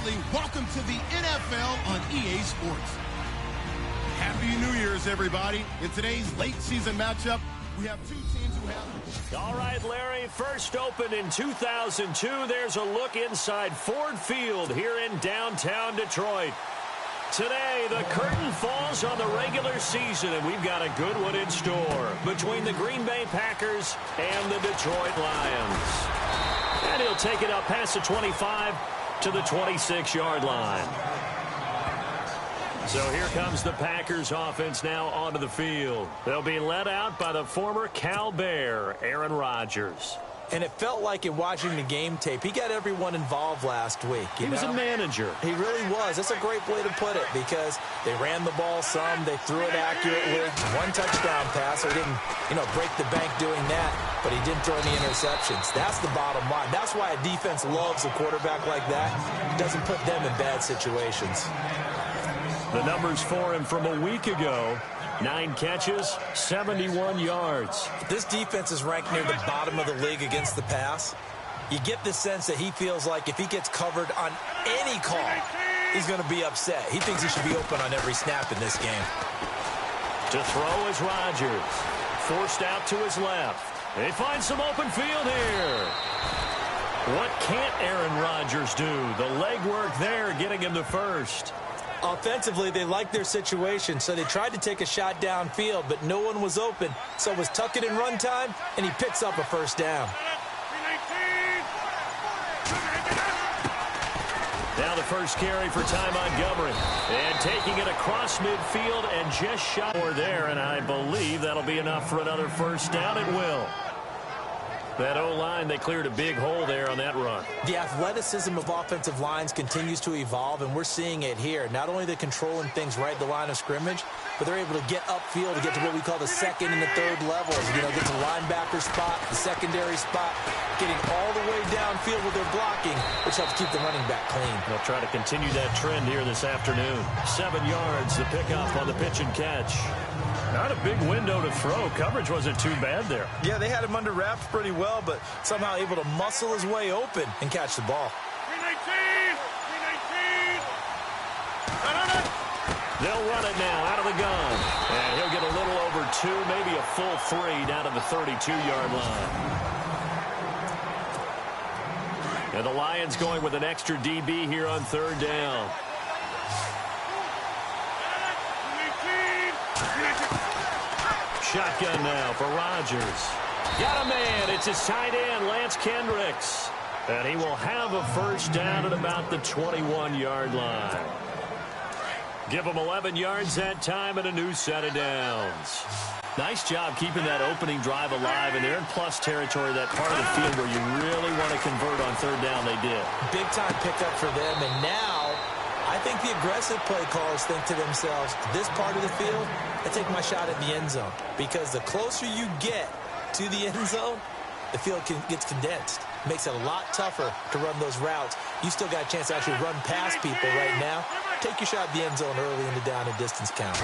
Riley. Welcome to the NFL on EA Sports. Happy New Year's, everybody. In today's late season matchup, we have two teams who have... All right, Larry, first opened in 2002. There's a look inside Ford Field here in downtown Detroit. Today, the curtain falls on the regular season, and we've got a good one in store between the Green Bay Packers and the Detroit Lions. And he'll take it up past the 25 to the 26-yard line. So here comes the Packers offense now onto the field. They'll be led out by the former Cal Bear, Aaron Rodgers. And it felt like in watching the game tape, he got everyone involved last week. He was a manager. He really was. That's a great way to put it because they ran the ball some, they threw it accurately. One touchdown pass, so he didn't, break the bank doing that, but he didn't throw any interceptions. That's the bottom line. That's why a defense loves a quarterback like that. It doesn't put them in bad situations. The numbers for him from a week ago. 9 catches, 71 yards. This defense is ranked near the bottom of the league against the pass. You get the sense that he feels like if he gets covered on any call, he's going to be upset. He thinks he should be open on every snap in this game. To throw is Rodgers. Forced out to his left. They find some open field here. What can't Aaron Rodgers do? The legwork there getting him the first. Offensively, they liked their situation, so they tried to take a shot downfield, but no one was open. So it was tuck it in run time, and he picks up a first down. Now the first carry for Ty Montgomery. And taking it across midfield and just shot there, and I believe that'll be enough for another first down. It will. That O-line, they cleared a big hole there on that run. The athleticism of offensive lines continues to evolve, and we're seeing it here. Not only they're controlling things right at the line of scrimmage, but they're able to get upfield to get to what we call the second and the third levels. Get to the linebacker spot, the secondary spot, getting all the way downfield with their blocking, which helps keep the running back clean. They'll try to continue that trend here this afternoon. 7 yards, the pickup on the pitch and catch. Not a big window to throw. Coverage wasn't too bad there. Yeah, they had him under wraps pretty well, but somehow able to muscle his way open and catch the ball. 319! They'll run it now out of the gun. And he'll get a little over 2, maybe a full 3 down to the 32-yard line. And the Lions going with an extra DB here on third down. Shotgun now for Rodgers. Got a man. It's his tight end, Lance Kendricks. And he will have a first down at about the 21-yard line. Give him 11 yards that time and a new set of downs. Nice job keeping that opening drive alive, and they're in plus territory, that part of the field where you really want to convert on third down. They did. Big-time pickup for them, and now I think the aggressive play callers think to themselves, this part of the field, I take my shot at the end zone. Because the closer you get to the end zone, the field gets condensed. Makes it a lot tougher to run those routes. You still got a chance to actually run past people right now. Take your shot at the end zone early in the down and distance count.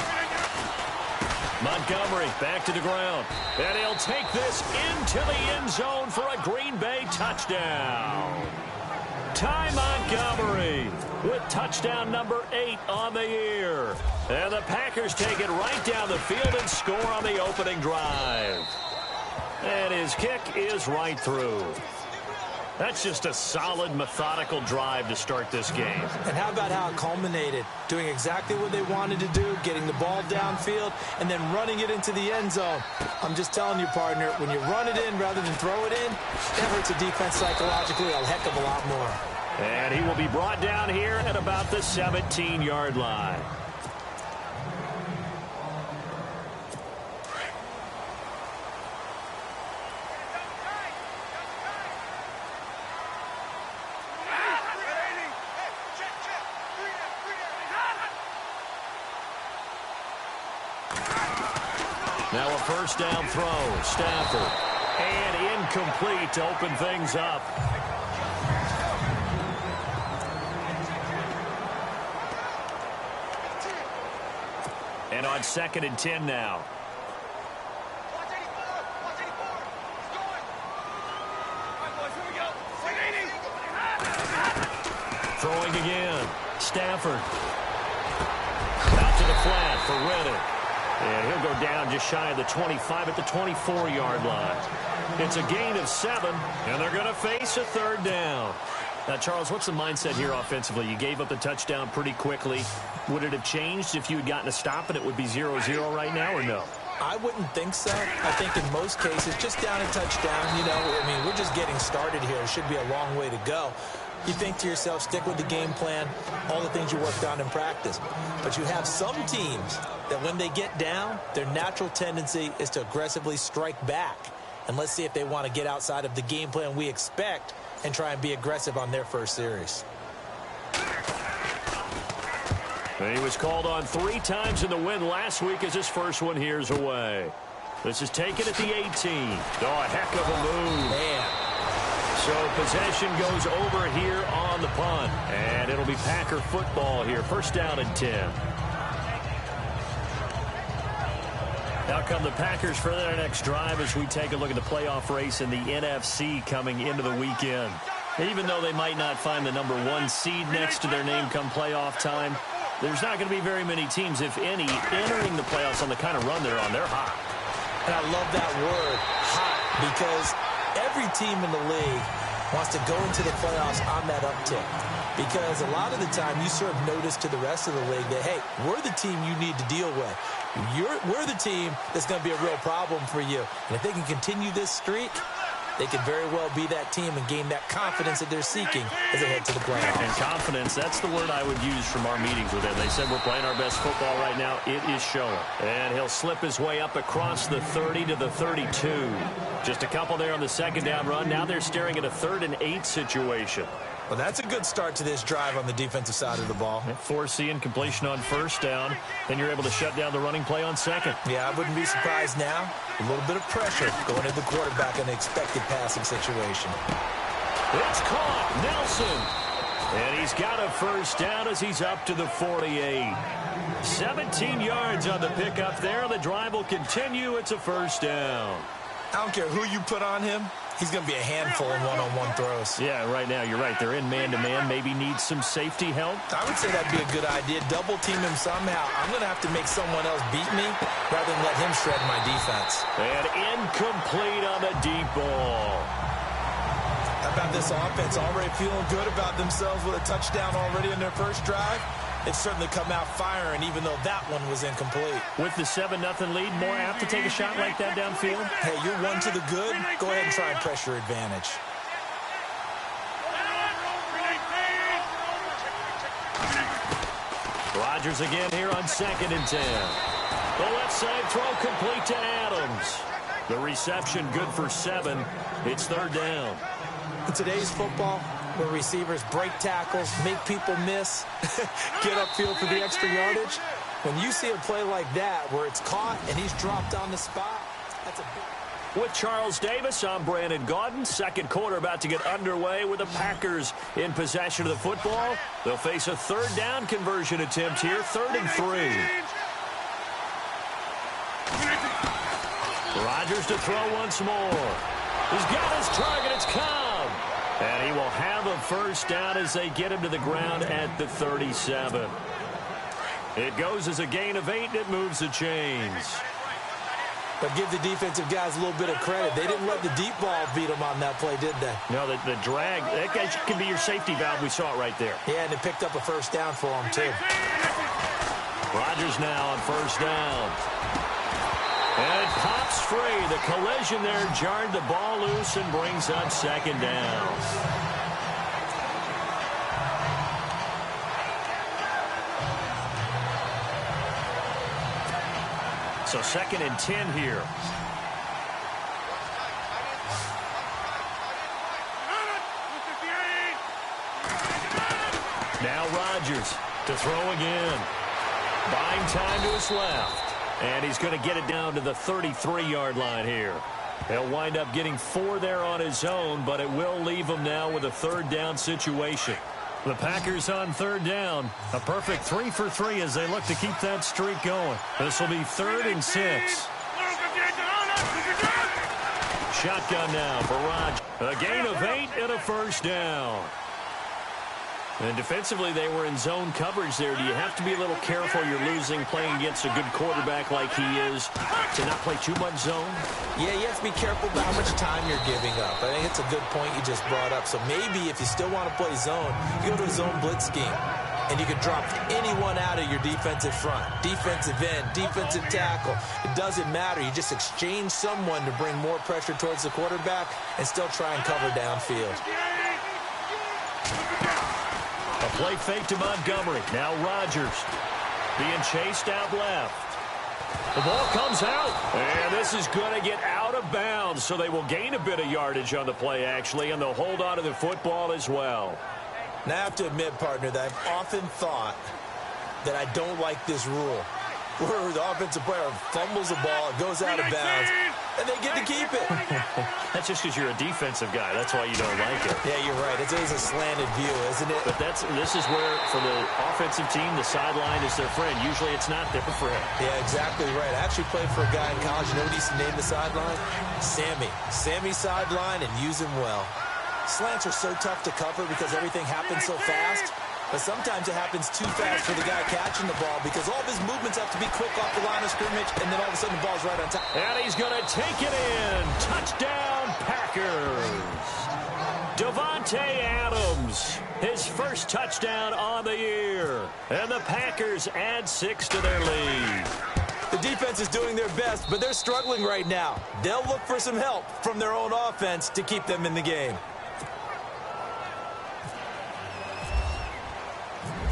Montgomery back to the ground. And he'll take this into the end zone for a Green Bay touchdown. Ty Montgomery with touchdown number 8 on the year. And the Packers take it right down the field and score on the opening drive. And his kick is right through. That's just a solid, methodical drive to start this game. And how about how it culminated? Doing exactly what they wanted to do, getting the ball downfield, and then running it into the end zone. I'm just telling you, partner, when you run it in rather than throw it in, that hurts a defense psychologically a heck of a lot more. And he will be brought down here at about the 17-yard line. Now a first down throw, Stafford. And incomplete to open things up. And on 2nd and 10 now. Throwing again. Stafford. Out to the flat for Reddick. And he'll go down just shy of the 25 at the 24-yard line. It's a gain of 7, and they're going to face a third down. Now, Charles, what's the mindset here offensively? You gave up the touchdown pretty quickly. Would it have changed if you had gotten a stop and it would be 0-0 right now, or no? I wouldn't think so. I think in most cases, just down a touchdown, we're just getting started here. It should be a long way to go. You think to yourself, stick with the game plan, all the things you worked on in practice. But you have some teams that when they get down, their natural tendency is to aggressively strike back. And let's see if they want to get outside of the game plan we expect and try and be aggressive on their first series. He was called on 3 times in the win last week as his first one here's away. This is taken at the 18. Oh, a heck of a move. Man. So possession goes over here on the punt. And it'll be Packer football here. First down and 10. Out come the Packers for their next drive as we take a look at the playoff race in the NFC coming into the weekend. Even though they might not find the number 1 seed next to their name come playoff time, there's not going to be very many teams, if any, entering the playoffs on the kind of run they're on. They're hot. And I love that word, hot, because every team in the league wants to go into the playoffs on that uptick. Because a lot of the time you serve notice to the rest of the league that, hey, we're the team you need to deal with. We're the team that's going to be a real problem for you. And if they can continue this streak, they could very well be that team and gain that confidence that they're seeking as they head to the playoffs. And confidence, that's the word I would use from our meetings with them. They said we're playing our best football right now. It is showing. And he'll slip his way up across the 30 to the 32. Just a couple there on the second down run. Now they're staring at a 3rd and 8 situation. Well, that's a good start to this drive on the defensive side of the ball. Foreseeing completion on first down. Then you're able to shut down the running play on second. Yeah, I wouldn't be surprised now. A little bit of pressure going into the quarterback in the expected passing situation. It's caught. Nelson. And he's got a first down as he's up to the 48. 17 yards on the pickup there. The drive will continue. It's a first down. I don't care who you put on him. He's going to be a handful in one-on-one throws. Yeah, right now, you're right. They're in man-to-man. Maybe need some safety help. I would say that'd be a good idea. Double team him somehow. I'm going to have to make someone else beat me rather than let him shred my defense. And incomplete on the deep ball. How about this offense already feeling good about themselves with a touchdown already in their first drive? It's certainly come out firing, even though that one was incomplete. With the 7-0 lead, more apt to take a shot like that downfield? Hey, you're one to the good. Go ahead and try and press your advantage. Rodgers again here on 2nd and 10. The left side throw complete to Adams. The reception good for 7. It's 3rd down. In today's football, where receivers break tackles, make people miss, get upfield for the extra yardage, when you see a play like that where it's caught and he's dropped on the spot, that's a big... With Charles Davis, I'm Brandon Gaudin. Second quarter about to get underway with the Packers in possession of the football. They'll face a 3rd down conversion attempt here, 3rd and 3. Rodgers to throw once more. He's got his target. It's Cobb. And he will have a first down as they get him to the ground at the 37. It goes as a gain of 8, and it moves the chains. But give the defensive guys a little bit of credit. They didn't let the deep ball beat them on that play, did they? No, the drag, that guy can be your safety valve. We saw it right there. Yeah, and it picked up a first down for him, too. Rodgers now on first down. And it pops free. The collision there jarred the ball loose and brings up 2nd down. So 2nd and 10 here. Now Rodgers to throw again. Buying time to his left. And he's going to get it down to the 33-yard line here. He'll wind up getting 4 there on his own, but it will leave him now with a 3rd down situation. The Packers on 3rd down. A perfect 3 for 3 as they look to keep that streak going. This will be 3rd and 6. Shotgun now for Rodgers. A gain of 8 and a first down. And defensively, they were in zone coverage there. Do you have to be a little careful? You're losing playing against a good quarterback like he is to not play too much zone? Yeah, you have to be careful about how much time you're giving up. I think it's a good point you just brought up. So maybe if you still want to play zone, you go to a zone blitz scheme. And you can drop anyone out of your defensive front. Defensive end, defensive tackle. It doesn't matter. You just exchange someone to bring more pressure towards the quarterback and still try and cover downfield. A play fake to Montgomery. Now Rodgers being chased out left. The ball comes out, and this is going to get out of bounds, so they will gain a bit of yardage on the play, actually, and they'll hold on to the football as well. Now, I have to admit, partner, that I've often thought that I don't like this rule, where the offensive player fumbles the ball, it goes out of bounds, and they get to keep it. That's just because you're a defensive guy. That's why you don't like it. Yeah, you're right. It is a slanted view, isn't it? But this is where, for the offensive team, the sideline is their friend. Usually it's not there for him. Yeah, exactly right. I actually played for a guy in college. You know what he used to name the sideline? Sammy. Sammy sideline, and use him well. Slants are so tough to cover because everything happens so fast. But sometimes it happens too fast for the guy catching the ball because all of his movements have to be quick off the line of scrimmage, and then all of a sudden the ball's right on top. And he's going to take it in. Touchdown, Packers. Davante Adams, his first touchdown on the year. And the Packers add 6 to their lead. The defense is doing their best, but they're struggling right now. They'll look for some help from their own offense to keep them in the game.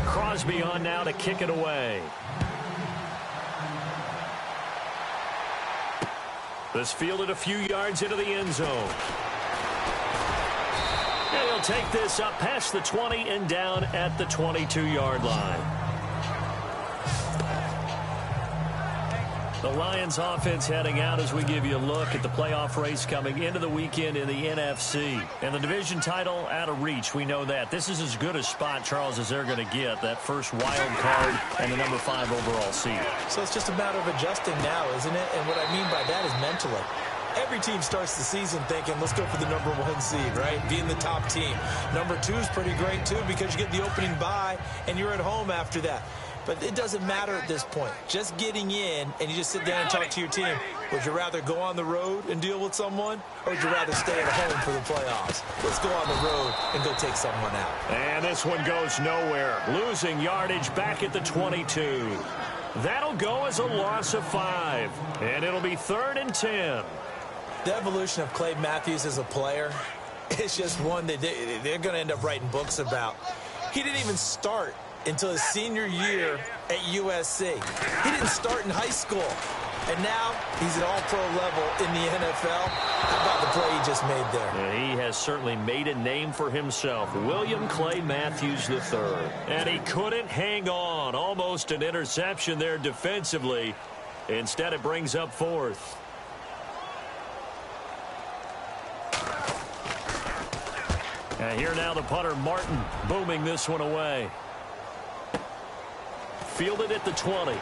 Crosby on now to kick it away. This fielded a few yards into the end zone. And he'll take this up past the 20 and down at the 22-yard line. The Lions offense heading out as we give you a look at the playoff race coming into the weekend in the NFC. And the division title out of reach, we know that. This is as good a spot, Charles, as they're going to get. That first wild card and the number 5 overall seed. So it's just a matter of adjusting now, isn't it? And what I mean by that is mentally. Every team starts the season thinking, let's go for the number 1 seed, right? Being the top team. Number 2 is pretty great, too, because you get the opening bye, and you're at home after that. But it doesn't matter at this point. Just getting in, and you just sit down and talk to your team. Would you rather go on the road and deal with someone, or would you rather stay at home for the playoffs? Let's go on the road and go take someone out. And this one goes nowhere. Losing yardage back at the 22. That'll go as a loss of 5. And it'll be 3rd and 10. The evolution of Clay Matthews as a player is just one that they're going to end up writing books about. He didn't even start until his senior year at USC. He didn't start in high school. And now he's at all-pro level in the NFL. How about the play he just made there? Yeah, he has certainly made a name for himself. William Clay Matthews III. And he couldn't hang on. Almost an interception there defensively. Instead, it brings up 4th. And here now the punter, Martin, booming this one away. Fielded at the 20.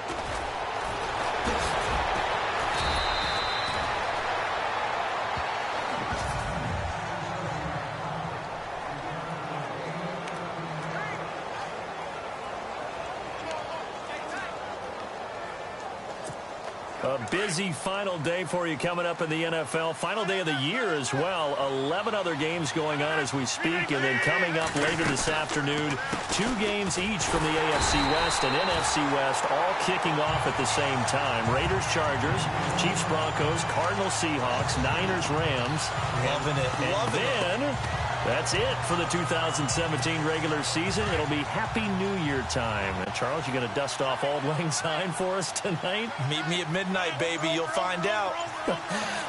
A busy final day for you coming up in the NFL. Final day of the year as well. 11 other games going on as we speak. And then coming up later this afternoon, 2 games each from the AFC West and NFC West, all kicking off at the same time. Raiders, Chargers, Chiefs, Broncos, Cardinals, Seahawks, Niners, Rams. Loving it. And then that's it for the 2017 regular season. It'll be Happy New Year time. Charles, you going to dust off Auld Lang Syne for us tonight? Meet me at midnight, baby. You'll find out.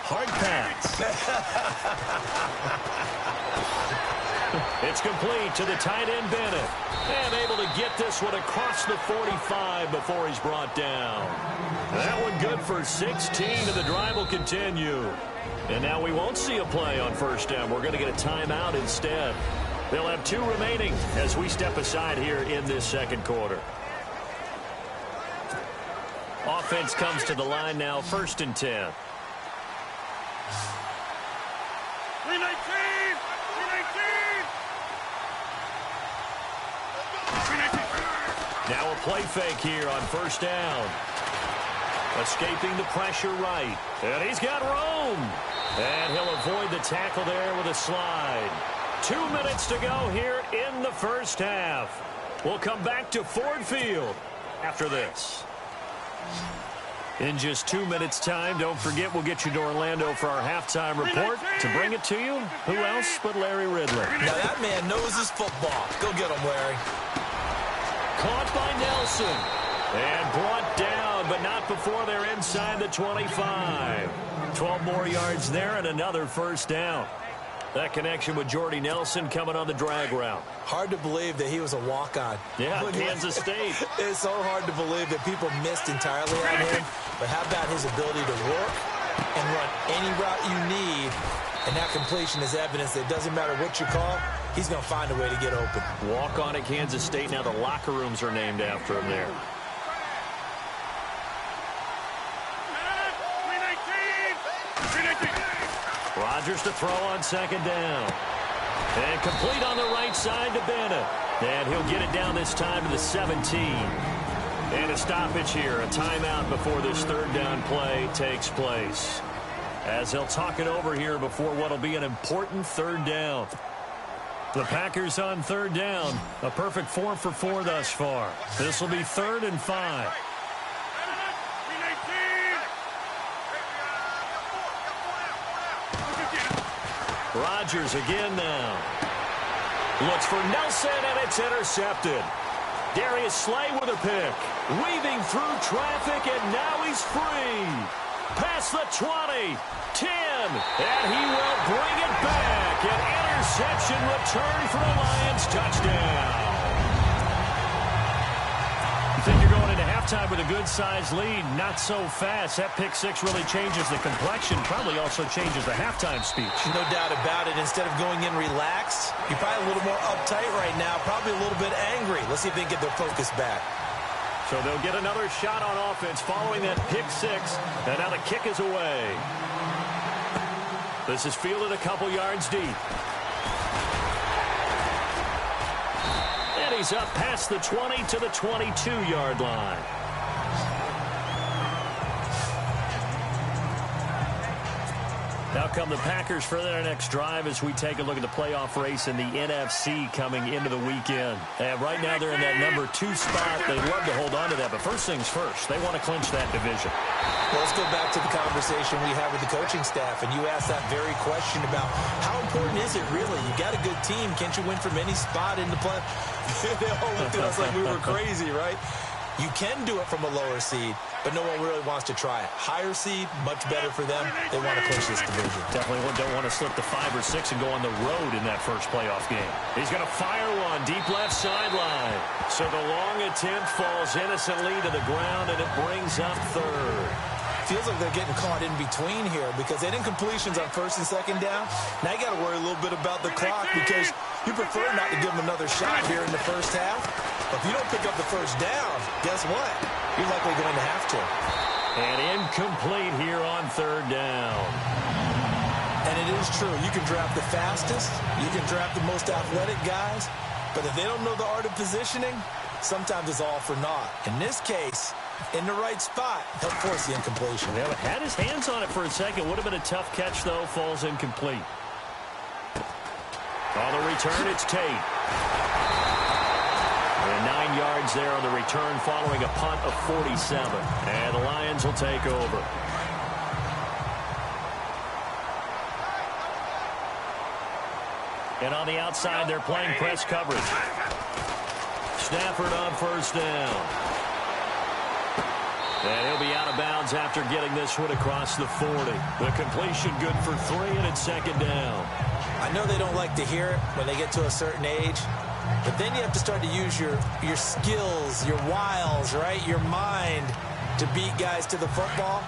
Hard pass. It's complete to the tight end, Bennett. And able to get this one across the 45 before he's brought down. That one good for 16, and the drive will continue. And now we won't see a play on first down. We're going to get a timeout instead. They'll have 2 remaining as we step aside here in this second quarter. Offense comes to the line now, 1st and 10. 319! 319! Now a play fake here on first down. Escaping the pressure right. And he's got room. And he'll avoid the tackle there with a slide. 2 minutes to go here in the first half. We'll come back to Ford Field after this. In just 2 minutes' time, don't forget we'll get you to Orlando for our halftime report. To bring it to you, who else but Larry Ridley? Now that man knows his football. Go get him, Larry. Caught by Nelson. And brought down, but not before they're inside the 25. 12 more yards there and another first down. That connection with Jordy Nelson coming on the drag route. Hard to believe that he was a walk-on. Yeah, Kansas State. It's so hard to believe that people missed entirely on him. But how about his ability to work and run any route you need? And that completion is evidence that it doesn't matter what you call, he's going to find a way to get open. Walk on at Kansas State. Now the locker rooms are named after him there. Rodgers to throw on second down. And complete on the right side to Bennett. And he'll get it down this time to the 17. And a stoppage here, a timeout before this third down play takes place. As they'll talk it over here before what'll be an important third down. The Packers on third down. A perfect 4 for 4 thus far. This will be 3rd and 5. Rodgers again now. Looks for Nelson, and it's intercepted. Darius Slay with a pick. Weaving through traffic, and now he's free. Past the 20, 10, and he will bring it back. An interception return for a Lions touchdown. You think you're going into halftime with a good-sized lead? Not so fast. That pick six really changes the complexion, probably also changes the halftime speech. No doubt about it. Instead of going in relaxed, you're probably a little more uptight right now, probably a little bit angry. Let's see if they can get their focus back. So they'll get another shot on offense following that pick six, and now the kick is away. This is fielded a couple yards deep. And he's up past the 20 to the 22-yard line. Now come the Packers for their next drive as we take a look at the playoff race in the NFC coming into the weekend. And right now they're in that number 2 spot. They'd love to hold on to that, but first things first, they want to clinch that division. Well, let's go back to the conversation we had with the coaching staff, and you asked that very question about how important is it really? You got a good team. Can't you win from any spot in the play? They all looked at us like we were crazy, right? You can do it from a lower seed, but no one really wants to try it. Higher seed, much better for them. They want to clinch this division. Definitely don't want to slip to 5 or 6 and go on the road in that first playoff game. He's going to fire one deep left sideline. So the long attempt falls innocently to the ground, and it brings up third. Feels like they're getting caught in between here because they didn't completions on first and second down. Now you got to worry a little bit about the clock because you prefer not to give them another shot here in the first half. But if you don't pick up the first down, guess what? You're likely going to have to. And incomplete here on third down. And it is true. You can draft the fastest. You can draft the most athletic guys. But if they don't know the art of positioning, sometimes it's all for naught. In this case, in the right spot, he'll force the incompletion. Yeah, but had his hands on it for a second. Would have been a tough catch, though. Falls incomplete. On the return, it's Tate. And 9 yards there on the return following a punt of 47. And the Lions will take over. And on the outside, they're playing press coverage. Stafford on first down. And he'll be out of bounds after getting this one across the 40. The completion good for 3, and it's second down. I know they don't like to hear it when they get to a certain age, but then you have to start to use your skills, your wiles, right, your mind to beat guys to the football.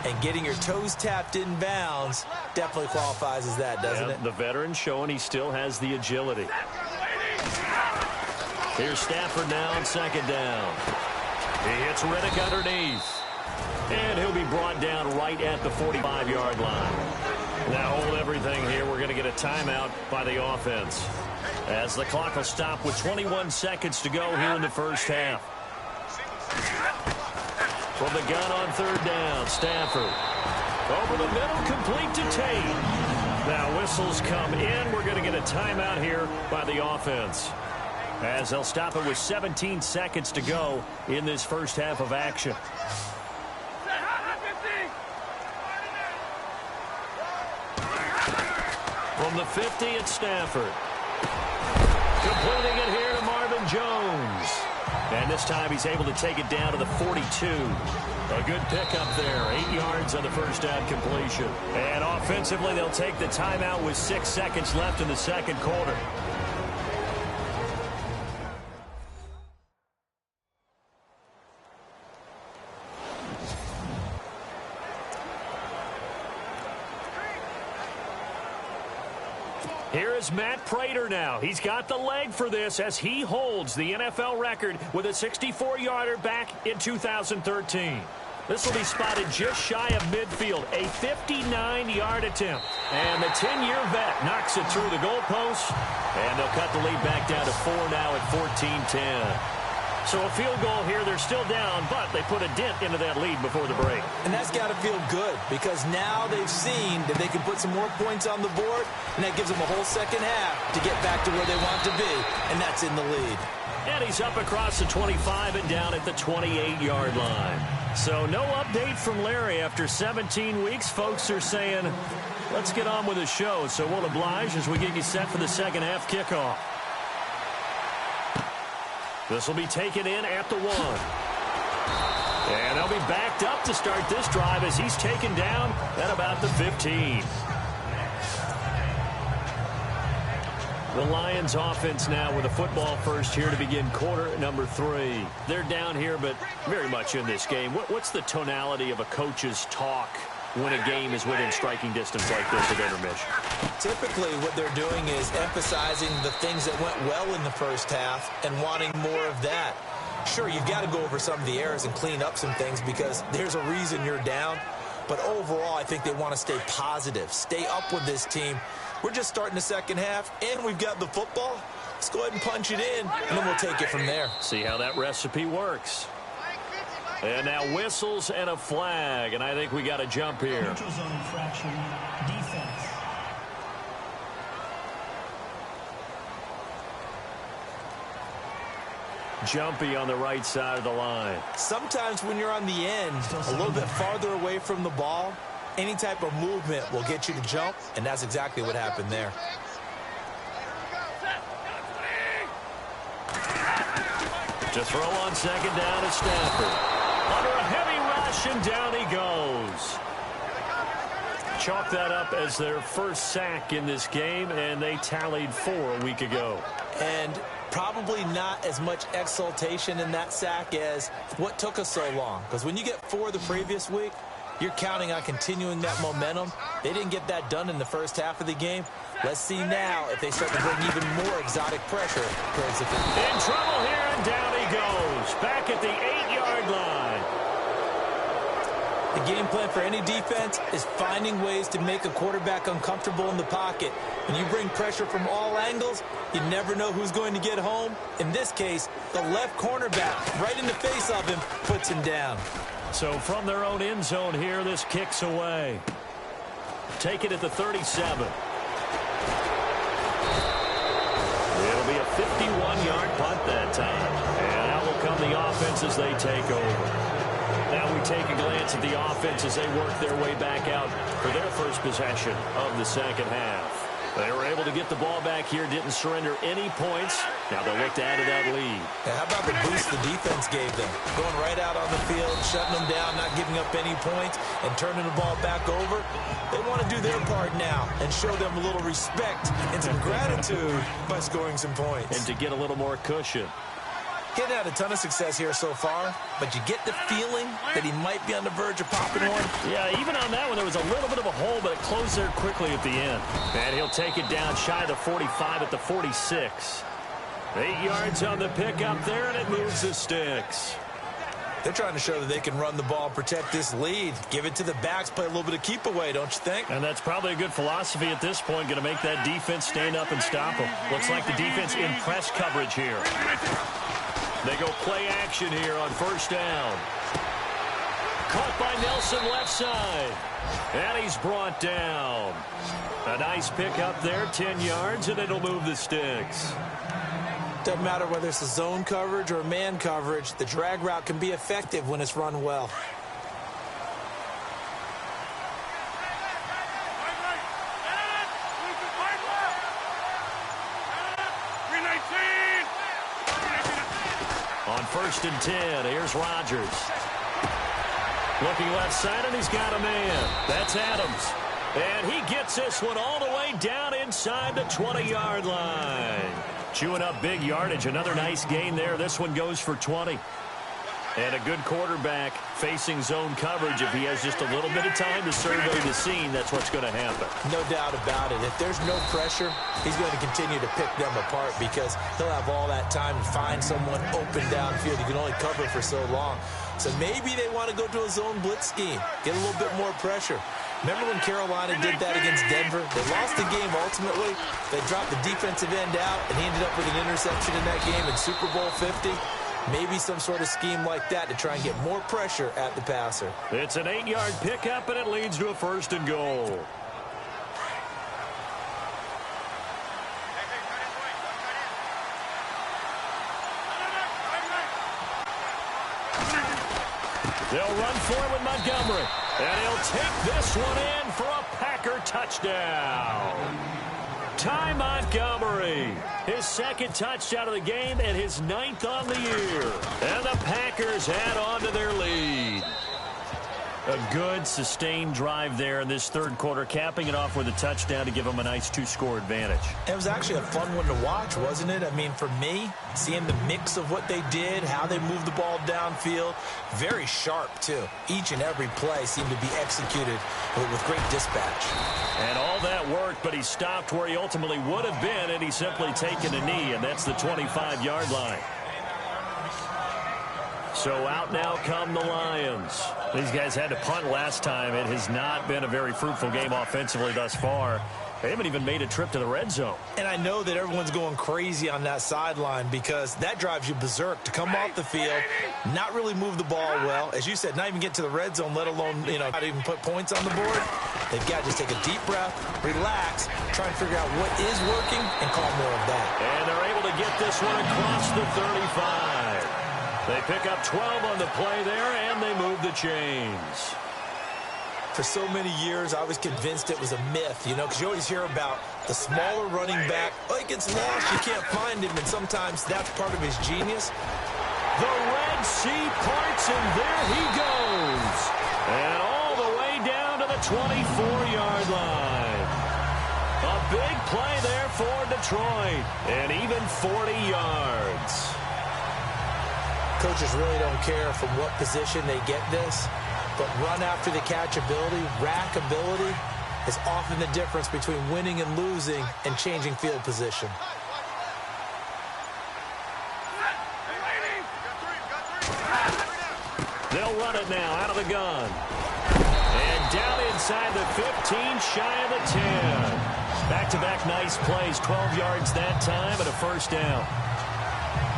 And getting your toes tapped in bounds definitely qualifies as that, doesn't it? The veteran showing he still has the agility. Here's Stafford now on second down. He hits Riddick underneath. And he'll be brought down right at the 45-yard line. Now hold everything here. We're going to get a timeout by the offense. As the clock will stop with 21 seconds to go here in the first half. From the gun on third down, Stafford. Over the middle, complete to Tate. Now whistles come in. We're going to get a timeout here by the offense, as they'll stop it with 17 seconds to go in this first half of action. From the 50, it's Stafford. Completing it here to Marvin Jones. And this time he's able to take it down to the 42. A good pickup there. 8 yards on the first down completion. And offensively, they'll take the timeout with 6 seconds left in the second quarter. Here is Matt Prater now. He's got the leg for this as he holds the NFL record with a 64-yarder back in 2013. This will be spotted just shy of midfield, a 59-yard attempt. And the 10-year vet knocks it through the goalpost, and they'll cut the lead back down to 4 now at 14-10. So a field goal here, they're still down, but they put a dent into that lead before the break. And that's got to feel good, because now they've seen that they can put some more points on the board, and that gives them a whole second half to get back to where they want to be, and that's in the lead. And he's up across the 25 and down at the 28-yard line. So no update from Larry after 17 weeks. Folks are saying, let's get on with the show. So we'll oblige as we get you set for the second half kickoff. This will be taken in at the 1. And they'll be backed up to start this drive as he's taken down at about the 15. The Lions offense now with a football first here to begin quarter number 3. They're down here, but very much in this game. What's the tonality of a coach's talk when a game is within striking distance like this at intermission? Typically, what they're doing is emphasizing the things that went well in the first half and wanting more of that. Sure, you've got to go over some of the errors and clean up some things because there's a reason you're down. But overall, I think they want to stay positive, stay up with this team. We're just starting the second half, and we've got the football. Let's go ahead and punch it in, and then we'll take it from there. See how that recipe works. And now whistles and a flag, and I think we got a jump here. Neutral zone infraction, defense. Jumpy on the right side of the line. Sometimes when you're on the end, a little bit farther away from the ball, any type of movement will get you to jump, and that's exactly what happened there. To throw on second down is Stafford. Under a heavy rush, and down he goes. Chalk that up as their first sack in this game, and they tallied 4 a week ago. And probably not as much exultation in that sack as what took us so long. Because when you get 4 the previous week, you're counting on continuing that momentum. They didn't get that done in the first half of the game. Let's see now if they start to bring even more exotic pressure towards the field. In trouble here, and down he goes. Back at the 8-yard line. The game plan for any defense is finding ways to make a quarterback uncomfortable in the pocket. When you bring pressure from all angles, you never know who's going to get home. In this case, the left cornerback, right in the face of him, puts him down. So from their own end zone here, this kicks away. Take it at the 37. It'll be a 51-yard punt that time. And out will come the offense as they take over. Now we take a glance at the offense as they work their way back out for their first possession of the second half. They were able to get the ball back here, didn't surrender any points. Now they'll look to add to that lead. Now, how about the boost the defense gave them? Going right out on the field, shutting them down, not giving up any points, and turning the ball back over. They want to do their part now and show them a little respect and some gratitude by scoring some points. And to get a little more cushion. Getting had a ton of success here so far, but you get the feeling that he might be on the verge of popping one. Yeah, even on that one, there was a little bit of a hole, but it closed there quickly at the end. And he'll take it down shy of the 45 at the 46. 8 yards on the pickup there, and it moves the sticks. They're trying to show that they can run the ball and protect this lead. Give it to the backs, play a little bit of keep away, don't you think? And that's probably a good philosophy at this point, going to make that defense stand up and stop them. Looks like the defense in press coverage here. They go play action here on first down. Caught by Nelson left side. And he's brought down. A nice pickup there, 10 yards, and it'll move the sticks. Doesn't matter whether it's a zone coverage or man coverage, the drag route can be effective when it's run well. On first and 10, here's Rodgers. Looking left side, and he's got a man. That's Adams. And he gets this one all the way down inside the 20-yard line. Chewing up big yardage. Another nice gain there. This one goes for 20. And a good quarterback facing zone coverage. If he has just a little bit of time to survey the scene, that's what's going to happen. No doubt about it. If there's no pressure, he's going to continue to pick them apart because he'll have all that time to find someone open downfield. He can only cover for so long. So maybe they want to go to a zone blitz scheme, get a little bit more pressure. Remember when Carolina did that against Denver? They lost the game ultimately. They dropped the defensive end out, and he ended up with an interception in that game in Super Bowl 50. Maybe some sort of scheme like that to try and get more pressure at the passer. It's an 8-yard pickup, and it leads to a first and goal. They'll run for it with Montgomery. And he'll take this one in for a Packer touchdown. Ty Montgomery, his second touchdown of the game and his 9th on the year. And the Packers add on to their lead. A good, sustained drive there in this third quarter, capping it off with a touchdown to give them a nice 2-score advantage. It was actually a fun one to watch, wasn't it? I mean, for me, seeing the mix of what they did, how they moved the ball downfield, very sharp, too. Each and every play seemed to be executed with great dispatch. And all that worked, but he stopped where he ultimately would have been, and he's simply taken a knee, and that's the 25-yard line. So out now come the Lions. These guys had to punt last time. It has not been a very fruitful game offensively thus far. They haven't even made a trip to the red zone. And I know that everyone's going crazy on that sideline because that drives you berserk to come off the field, not really move the ball well. As you said, not even get to the red zone, let alone, not even put points on the board. They've got to just take a deep breath, relax, try and figure out what is working, and call more of that. And they're able to get this one across the 35. They pick up 12 on the play there, and they move the chains. For so many years, I was convinced it was a myth, because you always hear about the smaller running back. Oh, he gets lost, you can't find him, and sometimes that's part of his genius. The Red Sea parts, and there he goes. And all the way down to the 24-yard line. A big play there for Detroit, and even 40 yards. Coaches really don't care from what position they get this, but run after the catch ability, rack ability, is often the difference between winning and losing and changing field position. They'll run it now out of the gun. And down inside the 15, shy of the 10. Back-to-back nice plays, 12 yards that time and a first down.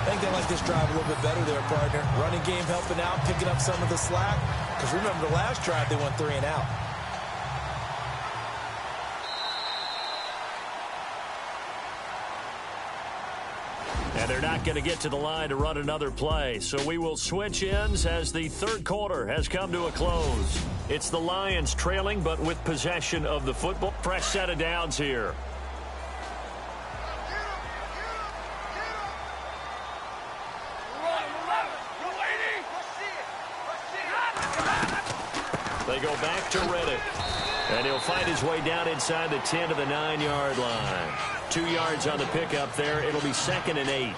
I think they like this drive a little bit better there, partner. Running game helping out, picking up some of the slack. Because remember, the last drive, they went 3 and out. And they're not going to get to the line to run another play. So we will switch ends as the third quarter has come to a close. It's the Lions trailing, but with possession of the football. Fresh set of downs here. They go back to Reddick. And he'll find his way down inside the 10 to the 9-yard line. 2 yards on the pickup there. It'll be 2nd and 8.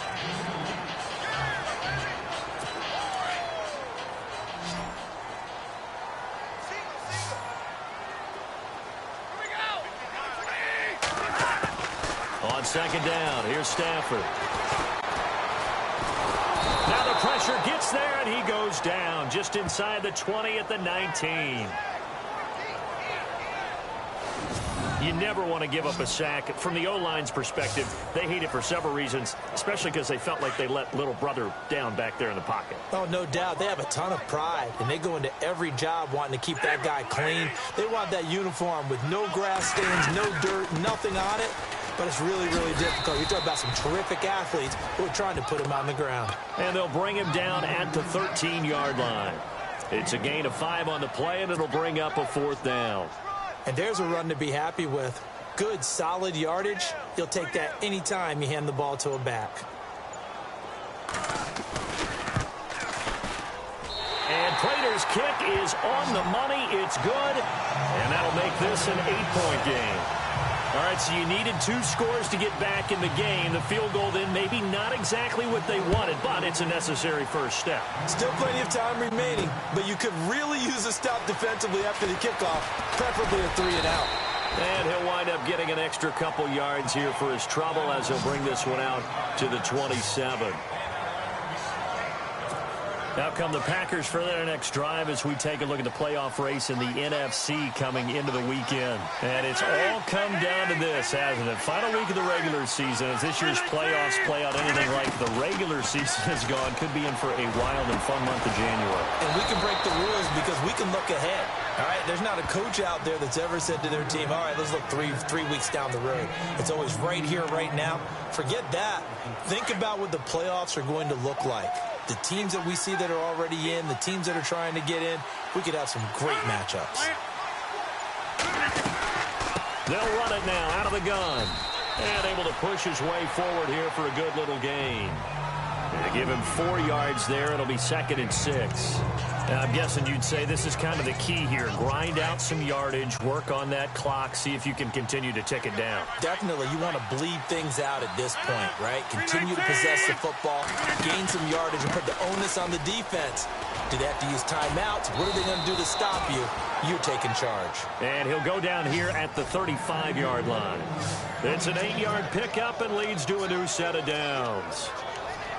On 2nd down, here's Stafford. Now the pressure gets there, and he goes down just inside the 20 at the 19. You never want to give up a sack. From the O-line's perspective, they hate it for several reasons, especially because they felt like they let little brother down back there in the pocket. Oh, no doubt. They have a ton of pride, and they go into every job wanting to keep that guy clean. They want that uniform with no grass stains, no dirt, nothing on it. But it's really, really difficult. You're talking about some terrific athletes who are trying to put him on the ground. And they'll bring him down at the 13-yard line. It's a gain of 5 on the play, and it'll bring up a 4th down. And there's a run to be happy with. Good, solid yardage. You'll take that anytime you hand the ball to a back. And Prater's kick is on the money. It's good. And that'll make this an 8-point game. All right, so you needed 2 scores to get back in the game. The field goal then maybe not exactly what they wanted, but it's a necessary first step. Still plenty of time remaining, but you could really use a stop defensively after the kickoff, preferably a 3-and-out. And he'll wind up getting an extra couple yards here for his trouble as he'll bring this one out to the 27. Now come the Packers for their next drive as we take a look at the playoff race in the NFC coming into the weekend. And it's all come down to this, hasn't it? Final week of the regular season. As this year's playoffs play out anything like the regular season has gone, could be in for a wild and fun month of January. And we can break the rules because we can look ahead. All right, there's not a coach out there that's ever said to their team, all right, let's look three weeks down the road. It's always right here, right now. Forget that. Think about what the playoffs are going to look like. The teams that we see that are already in, the teams that are trying to get in, we could have some great matchups. They'll run it now out of the gun. And able to push his way forward here for a good little gain. They give him 4 yards there. It'll be 2nd and 6. Now, I'm guessing you'd say this is kind of the key here. Grind out some yardage, work on that clock, see if you can continue to tick it down. Definitely. You want to bleed things out at this point, right? Continue to possess the football, gain some yardage, and put the onus on the defense. Do they have to use timeouts? What are they going to do to stop you? You're taking charge. And he'll go down here at the 35-yard line. It's an 8-yard pickup and leads to a new set of downs.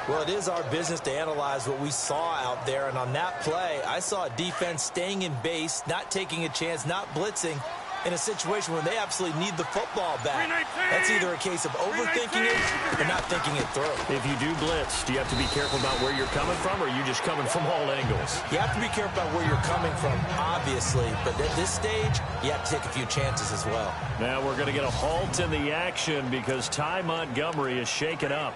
Well, it is our business to analyze what we saw out there, and on that play, I saw a defense staying in base, not taking a chance, not blitzing, in a situation where they absolutely need the football back. That's either a case of overthinking it or not thinking it through. If you do blitz, do you have to be careful about where you're coming from, or are you just coming from all angles? You have to be careful about where you're coming from, obviously, but at this stage, you have to take a few chances as well. Now we're going to get a halt in the action because Ty Montgomery is shaken up.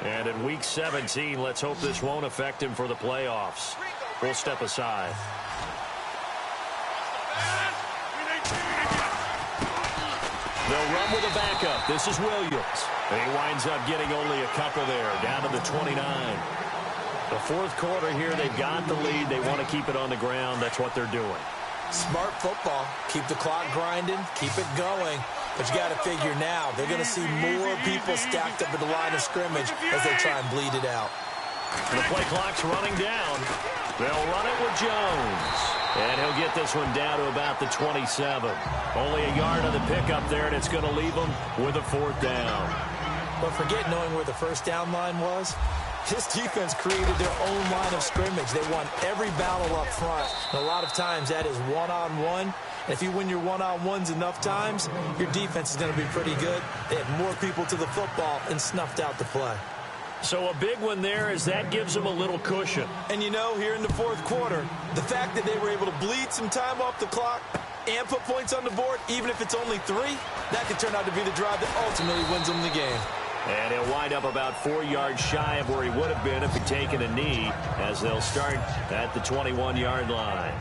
And in Week 17, let's hope this won't affect him for the playoffs. We'll step aside. They'll run with a backup. This is Williams. And he winds up getting only a couple there, down to the 29. The 4th quarter here, they've got the lead. They want to keep it on the ground. That's what they're doing. Smart football. Keep the clock grinding. Keep it going. But you got to figure now, they're going to see more people stacked up at the line of scrimmage as they try and bleed it out. The play clock's running down. They'll run it with Jones. And he'll get this one down to about the 27. Only a yard on the pickup there, and it's going to leave him with a 4th down. But forget knowing where the first down line was. This defense created their own line of scrimmage. They won every battle up front. And a lot of times that is one-on-one. And if you win your one-on-ones enough times, your defense is going to be pretty good. They had more people to the football and snuffed out the play. So a big one there as that gives them a little cushion. And you know, here in the 4th quarter, the fact that they were able to bleed some time off the clock and put points on the board, even if it's only 3, that could turn out to be the drive that ultimately wins them the game. And he'll wind up about 4 yards shy of where he would have been if he'd taken a knee, as they'll start at the 21-yard line.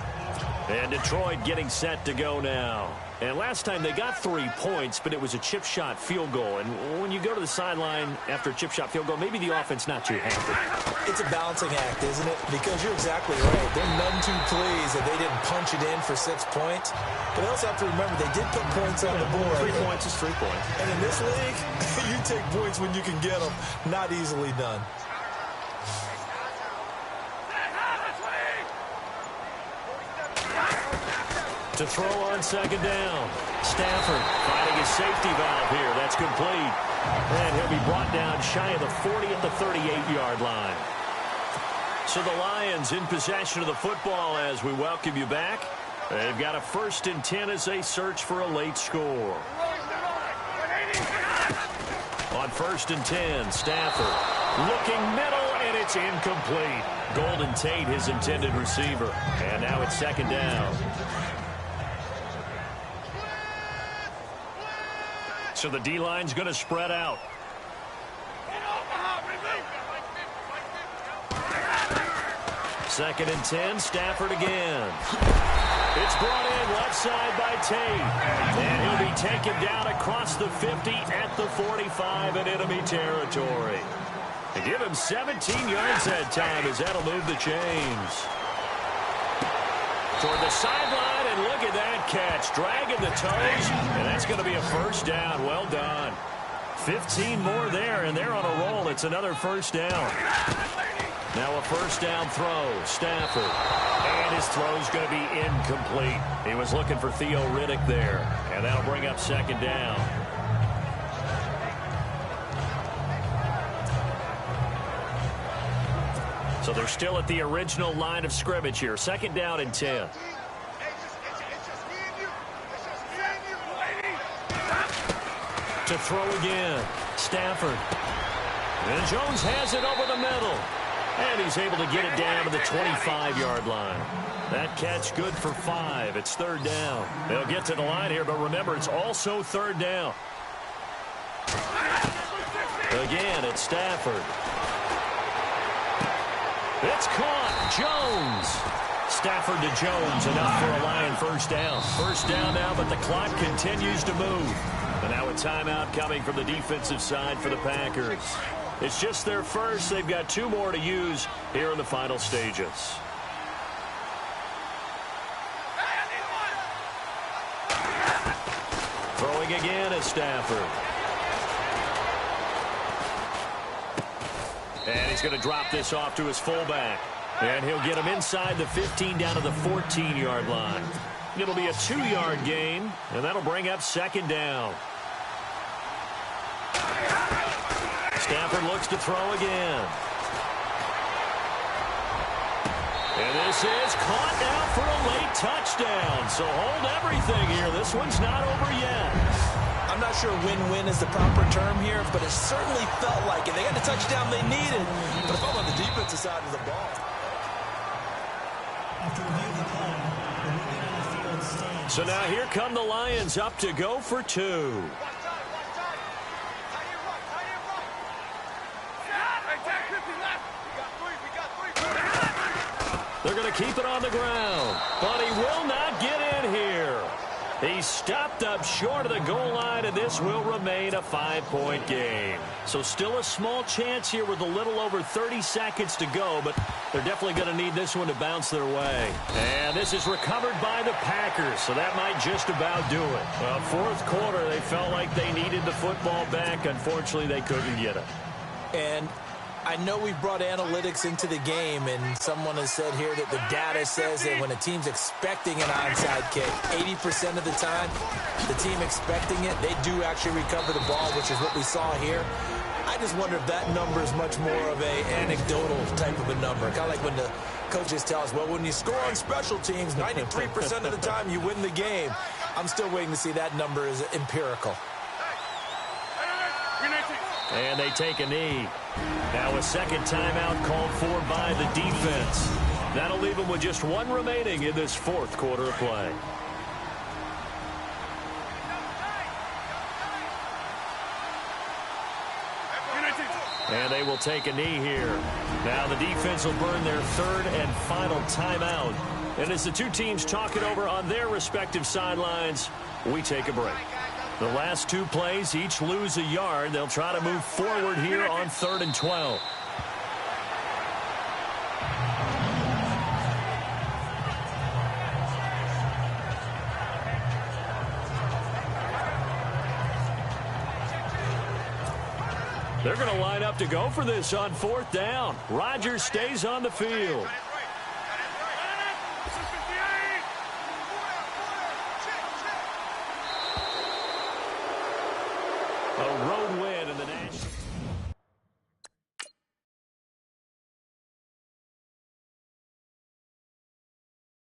And Detroit getting set to go now. And last time they got 3 points, but it was a chip shot field goal. And when you go to the sideline after a chip shot field goal, maybe the offense not too happy. It's a balancing act, isn't it? Because you're exactly right. They're none too pleased that they didn't punch it in for 6 points. But they also have to remember they did put points on the board. 3 points is 3 points. And in this league, you take points when you can get them. Not easily done. To throw on 2nd down. Stafford finding his safety valve here. That's complete. And he'll be brought down shy of the 40 at the 38-yard line. So the Lions in possession of the football as we welcome you back. They've got a 1st and 10 as they search for a late score. On 1st and 10, Stafford looking middle, and it's incomplete. Golden Tate, his intended receiver. And now it's 2nd down. So the D-line's going to spread out. Second and 10, Stafford again. It's brought in left side by Tate. And he'll be taken down across the 50 at the 45 in enemy territory. They give him 17 yards that time as that'll move the chains. Toward the sideline, and look at that catch. Dragging the toes, and that's going to be a 1st down. Well done. 15 more there, and they're on a roll. It's another 1st down. Now a 1st down throw. Stafford. And his throw's going to be incomplete. He was looking for Theo Riddick there. And that'll bring up 2nd down. So they're still at the original line of scrimmage here. 2nd down and 10. To throw again. Stafford. And Jones has it over the middle. And he's able to get it down to the 25-yard line. That catch good for 5. It's 3rd down. They'll get to the line here, but remember, it's also 3rd down. Again, it's Stafford. It's caught. Jones. Stafford to Jones, enough for a Lion 1st down. 1st down now, but the clock continues to move. And now a timeout coming from the defensive side for the Packers. It's just their first. They've got 2 more to use here in the final stages. Throwing again is Stafford. And he's going to drop this off to his fullback. And he'll get him inside the 15 down to the 14-yard line. It'll be a 2-yard gain, and that'll bring up 2nd down. Stafford looks to throw again. And this is caught now for a late touchdown. So hold everything here. This one's not over yet. I'm not sure win-win is the proper term here, but it certainly felt like it. They got the touchdown they needed, but it felt on the defensive side of the ball. After reviewing the play, the movement on the field stands. So now here come the Lions up to go for 2. They're going to keep it on the ground, but he will not get in here. He's stopped up short of the goal line, and this will remain a 5-point game. So still a small chance here with a little over 30 seconds to go, but they're definitely going to need this one to bounce their way. And this is recovered by the Packers, so that might just about do it. Well, 4th quarter, they felt like they needed the football back. Unfortunately, they couldn't get it. And I know we brought analytics into the game, and someone has said here that the data says that when a team's expecting an onside kick, 80% of the time, the team expecting it, they do actually recover the ball, which is what we saw here. I just wonder if that number is much more of a anecdotal type of a number. Kind of like when the coaches tell us, well, when you score on special teams, 93% of the time you win the game. I'm still waiting to see that number is empirical. And they take a knee. Now a 2nd timeout called for by the defense. That'll leave them with just 1 remaining in this 4th quarter of play. And they will take a knee here. Now the defense will burn their 3rd and final timeout. And as the 2 teams talk it over on their respective sidelines, we take a break. The last 2 plays each lose a yard. They'll try to move forward here on 3rd and 12. They're going to line up to go for this on 4th down. Rodgers stays on the field. A road win